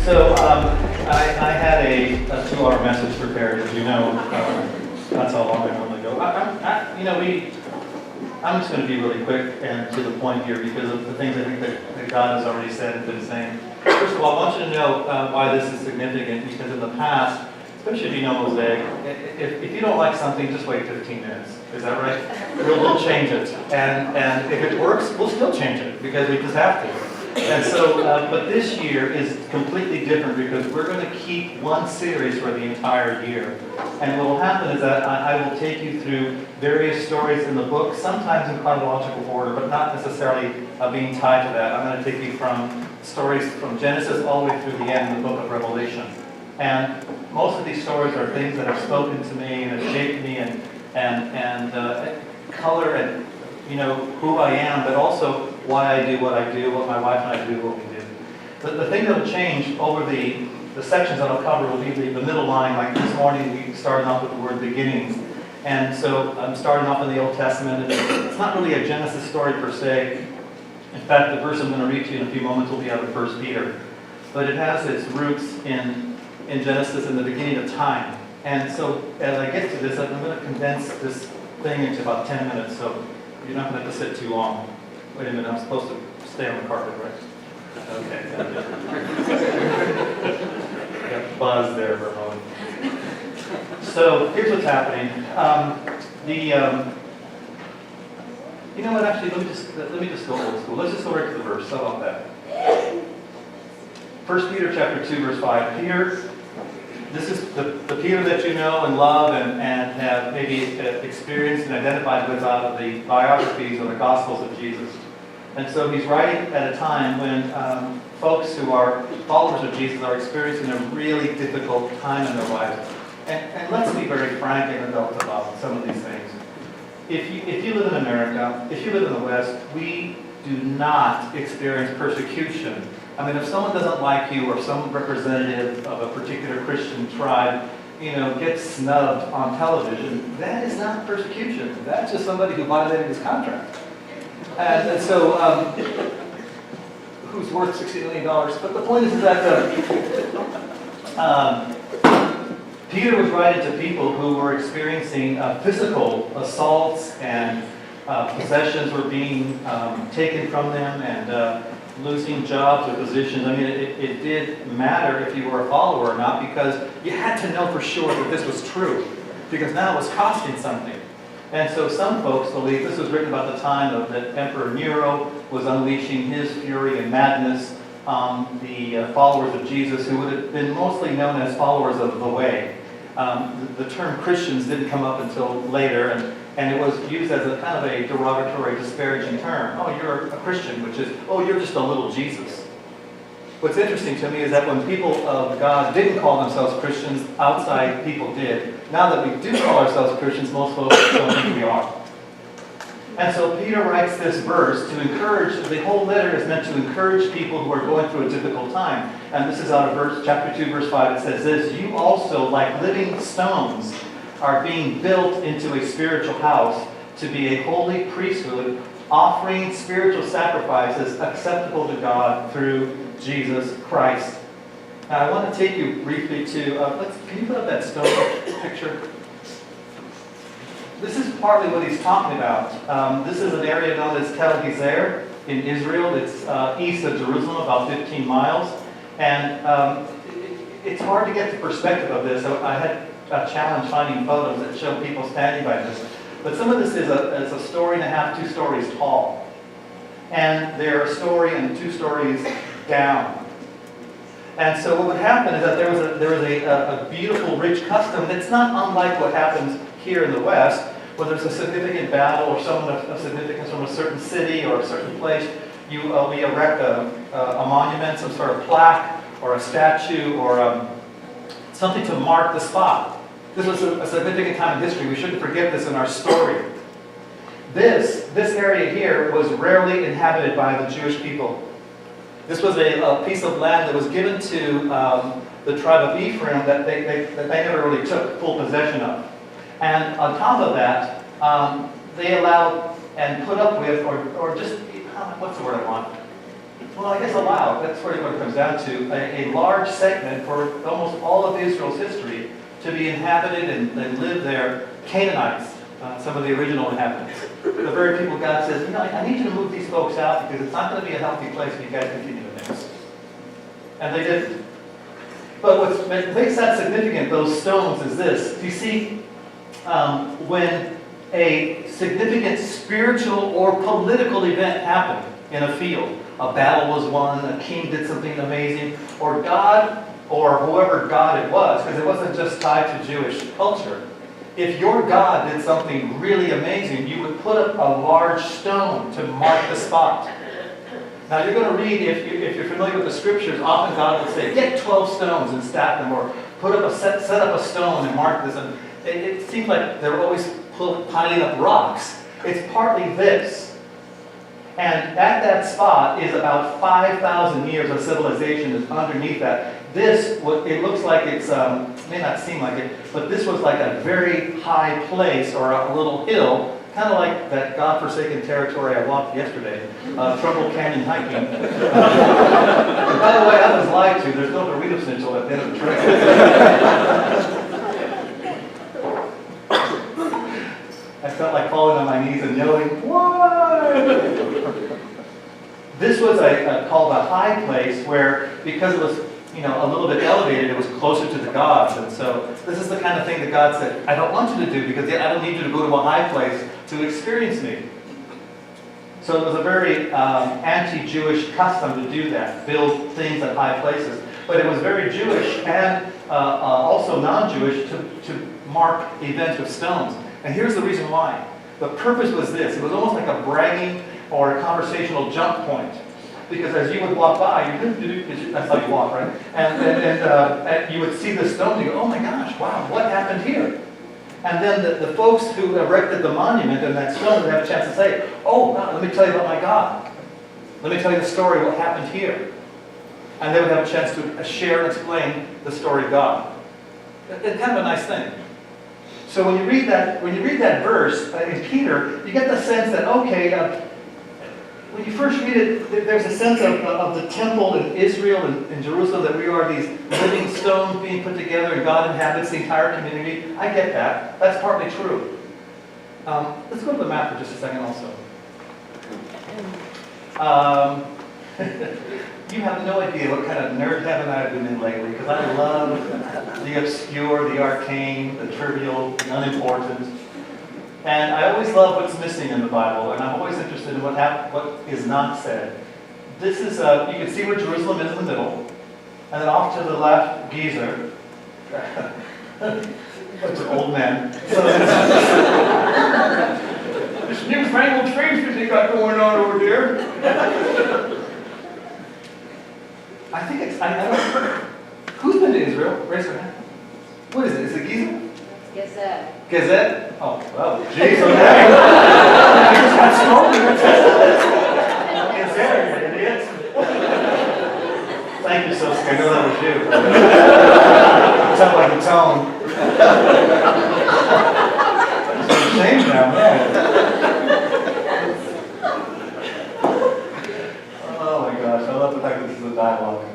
I had a 2-hour message prepared, as you know. That's how long I normally go. I'm just going to be really quick and to the point here because of the things I think that God has already said and been saying. First of all, I want you to know why this is significant, because in the past, especially if you know Mosaic, if you don't like something, just wait 15 minutes. Is that right? We'll change it. And if it works, we'll still change it because we just have to. And so, but this year is completely different because we're going to keep one series for the entire year. And what will happen is that I will take you through various stories in the book, sometimes in chronological order, but not necessarily being tied to that. I'm going to take you from stories from Genesis all the way through the end of the book of Revelation. And most of these stories are things that have spoken to me and have shaped me and color and who I am, but also why I do what I do, what my wife and I do what we do. The thing that will change over the sections that I'll cover will be the middle line. Like this morning, we started off with the word beginnings. And so I'm starting off in the Old Testament, and it's not really a Genesis story per se. In fact, the verse I'm going to read to you in a few moments will be out of 1 Peter. But it has its roots in Genesis in the beginning of time. And so as I get to this, I'm going to condense this thing into about 10 minutes, so you're not going to have to sit too long. Wait a minute, I'm supposed to stay on the carpet, right? Okay. Got buzz there for a moment. So here's what's happening. You know what? Actually, let me just go old school. Let's just go right to the verse. How about that? 1 Peter chapter 2, verse 5. Peter, this is the Peter that you know and love and have maybe experienced and identified with out of the biographies or the Gospels of Jesus. And so he's writing at a time when folks who are followers of Jesus are experiencing a really difficult time in their lives. And let's be very frank and adult about some of these things. If you live in America, if you live in the West, we do not experience persecution. I mean, if someone doesn't like you or some representative of a particular Christian tribe, gets snubbed on television, that is not persecution. That's just somebody who violated his contract. And so, who's worth $60 million? But the point is that Peter was writing to people who were experiencing physical assaults and possessions were being taken from them and losing jobs or positions. I mean, it did matter if you were a follower or not because you had to know for sure that this was true because now it was costing something. And so some folks believe, this was written about the time that Emperor Nero was unleashing his fury and madness on the followers of Jesus, who would have been mostly known as followers of the way. The term Christians didn't come up until later, and it was used as a kind of a derogatory, disparaging term. Oh, you're a Christian, which is, oh, you're just a little Jesus. What's interesting to me is that when people of God didn't call themselves Christians, outside people did. Now that we do call ourselves Christians, most folks don't think we are. And so Peter writes this verse to encourage, the whole letter is meant to encourage people who are going through a difficult time. And this is out of chapter 2, verse 5. It says this, you also, like living stones, are being built into a spiritual house to be a holy priesthood, offering spiritual sacrifices acceptable to God through Jesus Christ. Now I want to take you briefly to, can you put up that stone picture? This is partly what he's talking about. This is an area known as Tel Gezer in Israel. It's east of Jerusalem, about 15 miles. And it's hard to get the perspective of this. I had a challenge finding photos that show people standing by this. But some of this is a story and a half, 2 stories tall. And they're a story and 2 stories down. And so what would happen is that there was a beautiful, rich custom that's not unlike what happens here in the West, where there's a significant battle or someone of significance from a certain city or a certain place. We erect a monument, some sort of plaque or a statue or something to mark the spot. This was a significant time in history. We shouldn't forget this in our story. This area here was rarely inhabited by the Jewish people. This was a piece of land that was given to the tribe of Ephraim that they never really took full possession of. And on top of that, they allowed and put up with, or just, what's the word I want? Well, I guess allowed, that's really what it comes down to, a large segment for almost all of Israel's history to be inhabited and live there, Canaanites, some of the original inhabitants. The very people God says, I need you to move these folks out because it's not going to be a healthy place for you guys to continue to mix. And they didn't. But what makes that significant, those stones, is this. You see, when a significant spiritual or political event happened in a field, a battle was won, a king did something amazing, or God, or whoever God it was, because it wasn't just tied to Jewish culture. If your God did something really amazing, you would put up a large stone to mark the spot. Now you're going to read, if you're familiar with the scriptures, often God will say, get 12 stones and stack them, or put up set up a stone and mark this. And it seems like they're always piling up rocks. It's partly this. And at that spot is about 5,000 years of civilization is underneath that. This, it looks like it's, may not seem like it, but this was like a very high place or a little hill, kind of like that godforsaken territory I walked yesterday, Trumbull Canyon hiking. And by the way, I was lied to. There's no Dorito Schnitzel at the end of the trail. I felt like falling on my knees and yelling, "Why?" This was called a high place where, because it was a little bit elevated, it was closer to the gods. And so this is the kind of thing that God said, I don't want you to do because I don't need you to go to a high place to experience me. So it was a very anti-Jewish custom to do that, build things at high places. But it was very Jewish and also non-Jewish to mark events with stones. And here's the reason why. The purpose was this. It was almost like a bragging or a conversational jump point. Because as you would walk by, that's how you walk, right? And you would see the stone and you go, oh my gosh, wow, what happened here? And then the folks who erected the monument and that stone would have a chance to say, oh, wow, let me tell you about my God. Let me tell you the story of what happened here. And they would have a chance to share and explain the story of God. It's kind of a nice thing. So when you read that verse in Peter, you get the sense that, okay, when you first read it, there's a sense of the temple in Israel and in Jerusalem, that we are these living stones being put together and God inhabits the entire community. I get that. That's partly true. Let's go to the map for just a second also. You have no idea what kind of nerd heaven I've been in lately, because I love the obscure, the arcane, the trivial, the unimportant. And I always love what's missing in the Bible, and I'm always interested in what is not said. This is, you can see where Jerusalem is in the middle, and then off to the left, Gezer. Bunch of old men. So this newfangled trees that they got going on over there. I think it's, I don't know. Who's been to Israel? Raise your hand. What is it? Is it Gezer? Gazette. Gazette? Oh, well, geez, okay. I just got stolen. Gazette, you idiots. Thank you, so I know that was you. You sound like a tone. It's a shame now, man. Oh my gosh, I love the fact that this is a dialogue.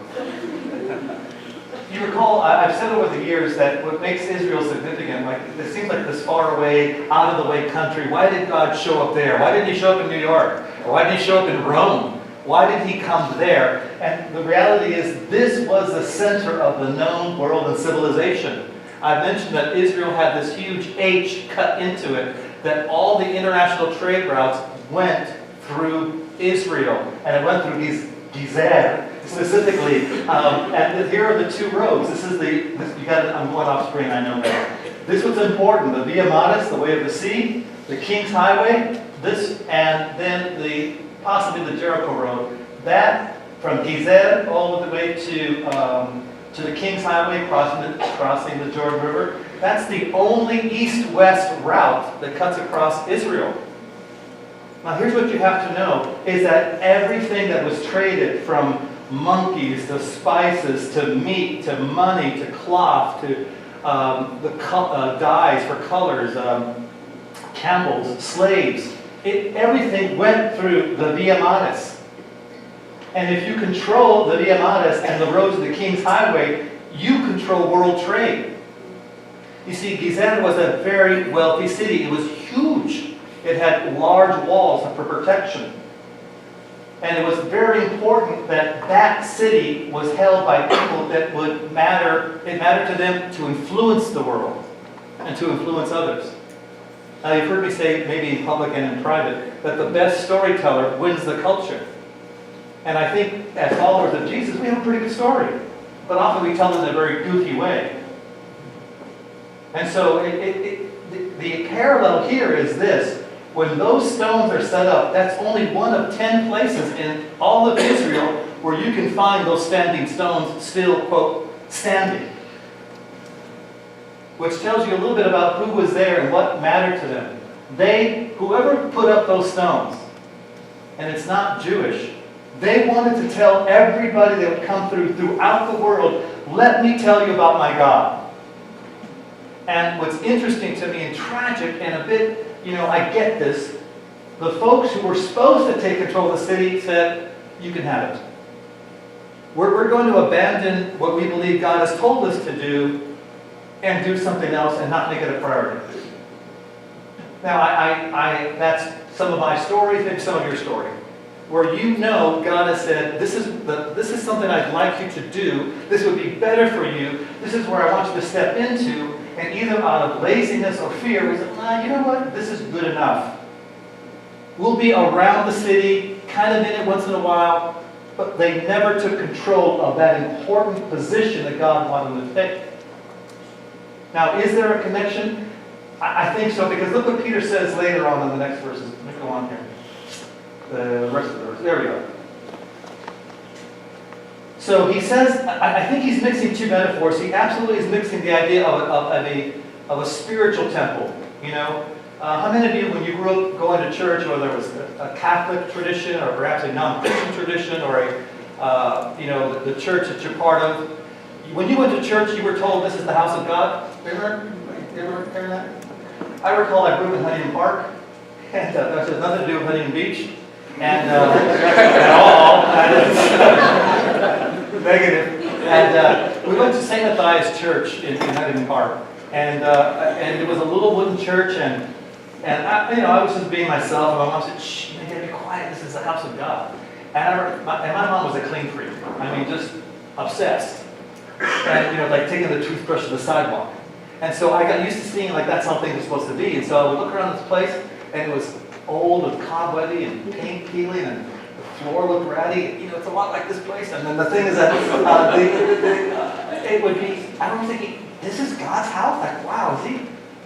You recall, I've said over the years that what makes Israel significant, like it seems like this far away, out of the way country. Why did God show up there? Why didn't He show up in New York? Or why didn't He show up in Rome? Why did He come there? And the reality is, this was the center of the known world and civilization. I mentioned that Israel had this huge H cut into it, that all the international trade routes went through Israel, and it went through these Gezer specifically. And here are the two roads. I'm going off screen, I know that. This was important. The Via Maris, the way of the sea, the King's Highway, and then possibly the Jericho Road. That from Gezer all the way to the King's Highway, crossing the Jordan River. That's the only east-west route that cuts across Israel. Now here's what you have to know, is that everything that was traded, from monkeys to spices to meat to money to cloth to dyes for colors, camels, slaves, everything went through the Via Maris. And if you control the Via Maris and the road to the King's Highway, you control world trade. You see, Gizeh was a very wealthy city. It was huge. It had large walls for protection. And it was very important that that city was held by people that would matter. It mattered to them to influence the world and to influence others. Now, you've heard me say, maybe in public and in private, that the best storyteller wins the culture. And I think, as followers of Jesus, we have a pretty good story. But often we tell it in a very goofy way. And so the parallel here is this. When those stones are set up, that's only one of 10 places in all of Israel where you can find those standing stones still, quote, standing. Which tells you a little bit about who was there and what mattered to them. Whoever put up those stones, and it's not Jewish, they wanted to tell everybody that would come throughout the world, let me tell you about my God. And what's interesting to me and tragic and a bit, I get this, the folks who were supposed to take control of the city said, you can have it. We're going to abandon what we believe God has told us to do and do something else and not make it a priority. Now, that's some of my stories, maybe some of your story, where God has said, this is something I'd like you to do, this would be better for you, this is where I want you to step into, and either out of laziness or fear, we said, you know what, this is good enough. We'll be around the city, kind of in it once in a while, but they never took control of that important position that God wanted them to take. Now, is there a connection? I think so, because look what Peter says later on in the next verses. Let me go on here. The rest of the verse. There we go. So he says, I think he's mixing two metaphors. He absolutely is mixing the idea of a spiritual temple. How many of you, when you grew up going to church, whether it was a Catholic tradition or perhaps a non-Christian tradition or the church that you're part of, when you went to church, you were told this is the house of God? Remember? You ever heard that? I recall I grew up in Huntington Park, and that has nothing to do with Huntington Beach. And at all, negative. And we went to St. Matthias Church in Huntington Park, and it was a little wooden church, and I was just being myself, and my mom said, "Shh, you gotta be quiet. This is the house of God." And my mom was a clean freak. I mean, just obsessed, and like taking the toothbrush to the sidewalk. And so I got used to seeing like that's how things were supposed to be. And so I would look around this place, and it was old and cobwebby and paint peeling, and the floor looked ratty. It's a lot like this place. And then the thing is that it would be, I remember thinking, this is God's house? Like, wow,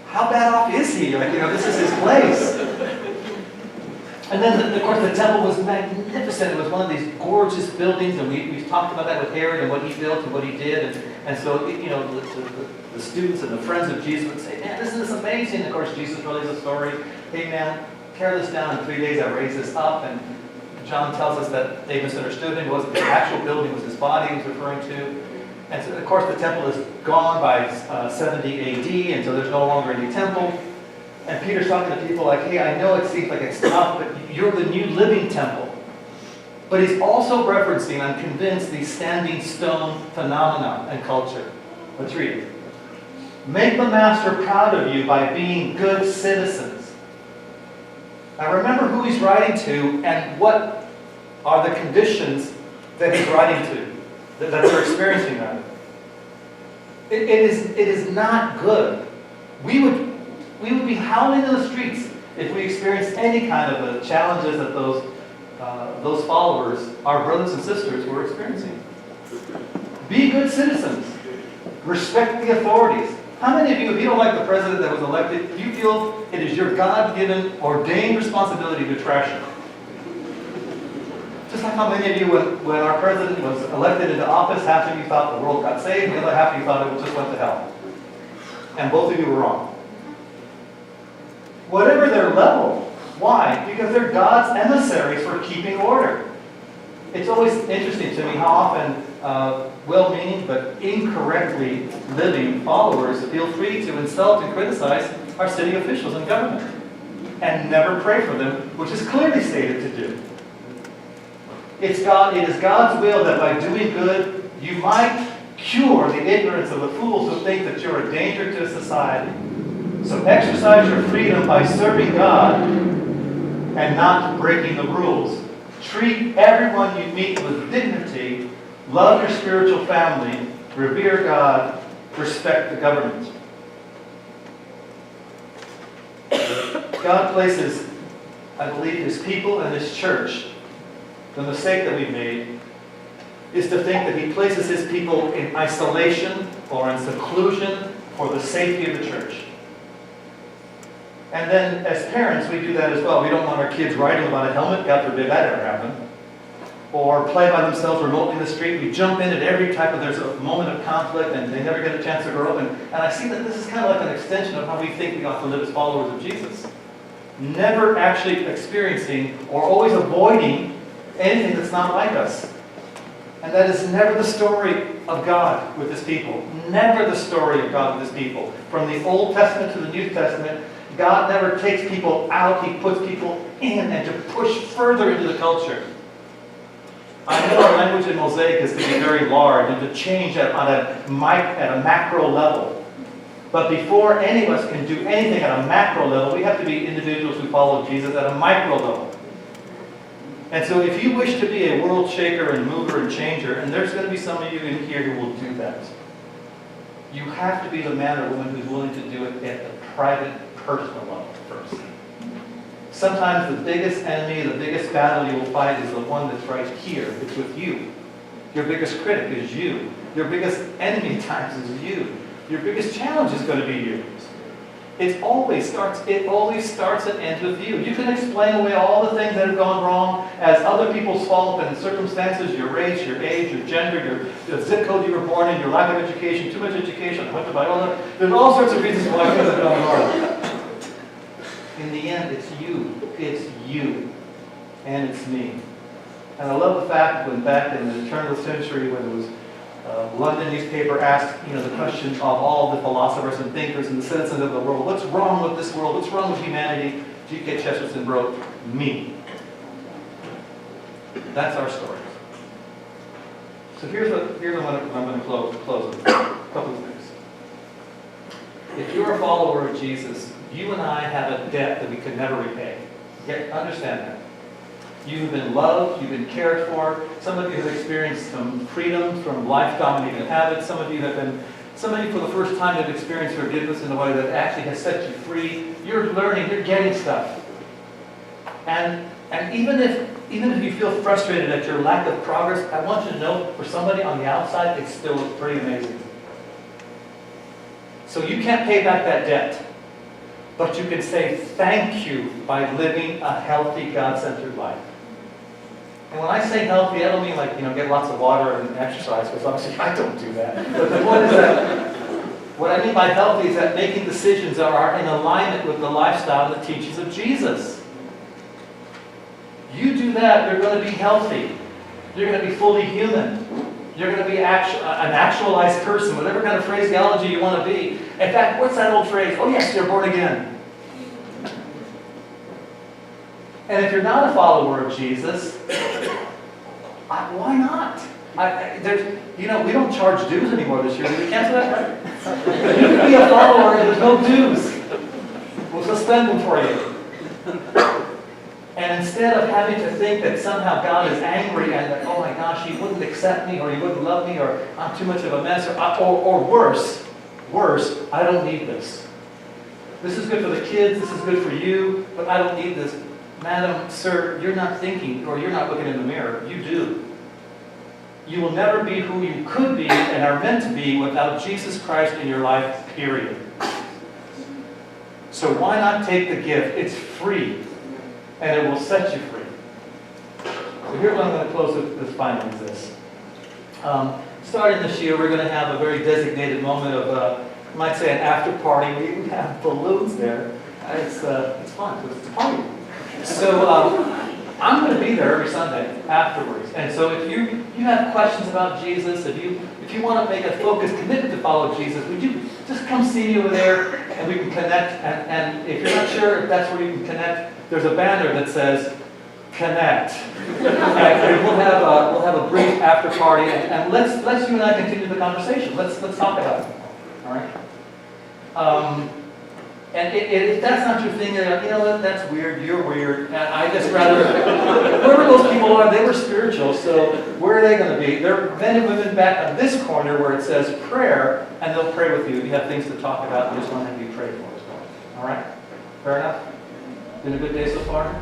how bad off is he? This is his place. And then, of course, the temple was magnificent. It was one of these gorgeous buildings, and we talked about that with Herod and what he built and what he did. And so, the students and the friends of Jesus would say, man, isn't this amazing? And of course, Jesus really is a story. Hey, man, tear this down in 3 days. I raise this up. And John tells us that they misunderstood him. It wasn't the actual building, it was his body he was referring to. And so, of course, the temple is gone by 70 AD, and so there's no longer any temple. And Peter's talking to people like, hey, I know it seems like it's tough, but you're the new living temple. But he's also referencing, I'm convinced, the standing stone phenomenon and culture. Let's read it. Make the master proud of you by being good citizens. Now remember who he's writing to and what are the conditions that he's writing to, that they're experiencing that. It is not good. We would be howling in the streets if we experienced any kind of the challenges that those followers, our brothers and sisters, were experiencing. Be good citizens. Respect the authorities. How many of you, if you don't like the president that was elected, you feel it is your God-given, ordained responsibility to trash him? Just like how many of you, when our president was elected into office, half of you thought the world got saved, and the other half of you thought it just went to hell. And both of you were wrong. Whatever their level. Why? Because they're God's emissaries for keeping order. It's always interesting to me how often well-meaning but incorrectly living followers feel free to insult and criticize our city officials and government and never pray for them, which is clearly stated to do. It is God's will that by doing good, you might cure the ignorance of the fools who think that you're a danger to society. So exercise your freedom by serving God and not breaking the rules. Treat everyone you meet with dignity. Love your spiritual family. Revere God. Respect the government. God places, I believe, His people and His church. The mistake that we've made is to think that He places His people in isolation or in seclusion for the safety of the church. And then, as parents, we do that as well. We don't want our kids riding without a helmet. God forbid that ever happen. Or play by themselves remotely in the street. We jump in at every type of, there's a moment of conflict and they never get a chance to grow up. And I see that this is kind of like an extension of how we think we ought to live as followers of Jesus. Never actually experiencing or always avoiding anything that's not like us. And that is never the story of God with His people. Never the story of God with His people. From the Old Testament to the New Testament, God never takes people out. He puts people in and to push further into the culture. I know our language in Mosaic is to be very large and to change at a macro level. But before any of us can do anything at a macro level, we have to be individuals who follow Jesus at a micro level. And so if you wish to be a world shaker and mover and changer, and there's going to be some of you in here who will do that, you have to be the man or woman who's willing to do it at the private, personal level first. Sometimes the biggest enemy, the biggest battle you will fight is the one that's right here. It's with you. Your biggest critic is you. Your biggest enemy at times is you. Your biggest challenge is going to be you. It always starts and ends with you. You can explain away all the things that have gone wrong as other people's fault and circumstances, your race, your age, your gender, the zip code you were born in, your lack of education, too much education, I went to Biola. There's all sorts of reasons why things have gone wrong. In the end, it's you. It's you. And it's me. And I love the fact when back in the turn of the century when it was London newspaper asked, the question of all the philosophers and thinkers and the citizens of the world, what's wrong with this world? What's wrong with humanity? G.K. Chesterton wrote, me. That's our story. So here's what I'm going to close with. A couple of things. If you're a follower of Jesus, you and I have a debt that we could never repay. Understand that. You've been loved, you've been cared for. Some of you have experienced some freedom from life-dominating habits. Some of you for the first time have experienced forgiveness in a way that actually has set you free. You're learning, you're getting stuff. And even if you feel frustrated at your lack of progress, I want you to know, for somebody on the outside, it still looks pretty amazing. So you can't pay back that debt. But you can say thank you by living a healthy, God-centered life. And when I say healthy, I don't mean like, get lots of water and exercise, because obviously I don't do that. But the point is that, what I mean by healthy is that making decisions that are in alignment with the lifestyle and the teachings of Jesus. You do that, you're going to be healthy. You're going to be fully human. You're going to be an actualized person, whatever kind of phraseology you want to be. In fact, what's that old phrase? Oh yes, you're born again. And if you're not a follower of Jesus, why not? We don't charge dues anymore this year. Did we cancel that? You can be a follower and there's no dues. We'll suspend them for you. And instead of having to think that somehow God is angry and that, oh my gosh, He wouldn't accept me or He wouldn't love me or I'm too much of a mess or worse, I don't need this. This is good for the kids, this is good for you, but I don't need this. Madam, sir, you're not thinking or you're not looking in the mirror. You do. You will never be who you could be and are meant to be without Jesus Christ in your life, period. So why not take the gift? It's free. And it will set you free. So here's what I'm going to close with this finally is this. Starting this year, we're going to have a very designated moment of, you might say, an after party. We have balloons there. It's fun. It's a party. So I'm going to be there every Sunday afterwards. And so if you have questions about Jesus, if you want to make a focused commitment to follow Jesus, would you just come see me over there and we can connect. And if you're not sure if that's where you can connect, there's a banner that says, connect. And we'll have a brief after party, and let's you and I continue the conversation. Let's talk about it. All right. And if that's not your thing, you're like, you know what, that's weird, you're weird, and I just rather, whoever those people are, they were spiritual, so where are they going to be? They're men and women back on this corner where it says prayer, and they'll pray with you. If you have things to talk about, you just want to have you pray for as well. All right? Fair enough? Been a good day so far?